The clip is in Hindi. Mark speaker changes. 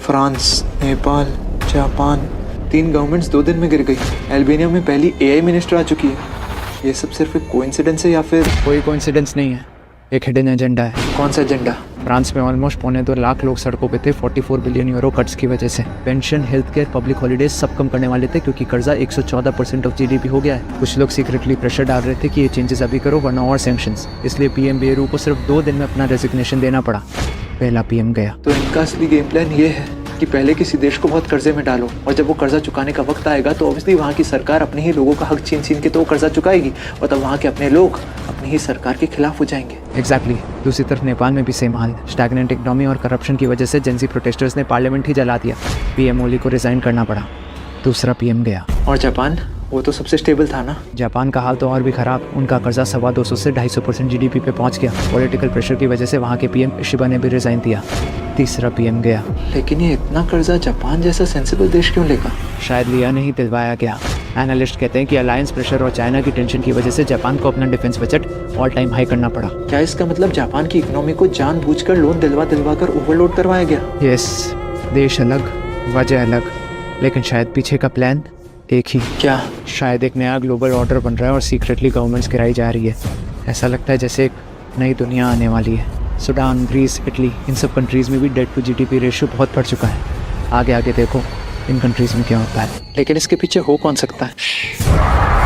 Speaker 1: फ्रांस, नेपाल, जापान, 3 गवर्नमेंट्स 2 दिन में गिर गई। अल्बानिया में पहली एआई मिनिस्टर आ चुकी है। ये सब सिर्फ एक कोइंसिडेंस है या फिर
Speaker 2: कोई कोइंसिडेंस नहीं है, एक हिडन एजेंडा है।
Speaker 1: कौन सा एजेंडा?
Speaker 2: फ्रांस में ऑलमोस्ट 2.25 लाख लोग सड़कों पे थे 44 बिलियन यूरो कट्स की वजह से। Pension, health care, public holidays सब कम करने वाले थे क्योंकि कर्जा 114% ऑफ जीडीपी हो गया है। कुछ लोग सीक्रेटली प्रेशर डाल रहे थे कि ये चेंजेस अभी करो वरना और सैंक्शंस। इसलिए पीएम बेरू को सिर्फ 2 दिन में अपना रेजिग्नेशन देना पड़ा। पहला पीएम गया।
Speaker 1: तो इनका असली गेम प्लान ये है कि पहले किसी देश को बहुत कर्जे में डालो और जब वो कर्जा चुकाने का वक्त आएगा तो ऑब्वियसली वहाँ की सरकार अपने ही लोगों का हक छीन छीन के तो वो कर्जा चुकाएगी और तब वहाँ के अपने लोग अपनी ही सरकार के खिलाफ हो जाएंगे।
Speaker 2: एग्जैक्टली। दूसरी तरफ नेपाल में भी सेम हाल। स्टैग्नेंट इकोनॉमी और करप्शन की वजह से जेंजी प्रोटेस्टर्स ने पार्लियामेंट ही जला दिया। पीएम ओली को रिजाइन करना पड़ा। दूसरा पीएम गया।
Speaker 1: और जापान, वो तो सबसे स्टेबल था ना।
Speaker 2: जापान का हाल तो और भी खराब। उनका कर्जा 250 से 250% जीडीपी पे पहुंच गया। पॉलिटिकल प्रेशर की वजह से वहाँ के पीएम शिबा ने भी रिजाइन दिया। तीसरा पीएम गया।
Speaker 1: लेकिन ये इतना कर्जा जापान जैसा सेंसिबल देश क्यों लेगा?
Speaker 2: शायद लिया नहीं, दिलवाया गया। एनालिस्ट कहते हैं कि अलायंस प्रेशर और चाइना की टेंशन की वजह से जापान को अपना defence budget all time high करना पड़ा।
Speaker 1: क्या इसका मतलब जापान की इकोनॉमी को जानबूझकर लोन दिलवा कर ओवरलोड करवाया गया?
Speaker 2: यस, देश अलग, वजह अलग, लेकिन शायद पीछे का प्लान एक ही।
Speaker 1: क्या?
Speaker 2: शायद एक नया ग्लोबल ऑर्डर बन रहा है और सीक्रेटली गवर्नमेंट्स गिराई जा रही है। ऐसा लगता है जैसे एक नई दुनिया आने वाली है। सूडान, ग्रीस, इटली, इन सब कंट्रीज़ में भी डेट टू जीडीपी रेशियो बहुत बढ़ चुका है। आगे आगे देखो इन कंट्रीज़ में क्या होता है।
Speaker 1: लेकिन इसके पीछे हो कौन सकता है?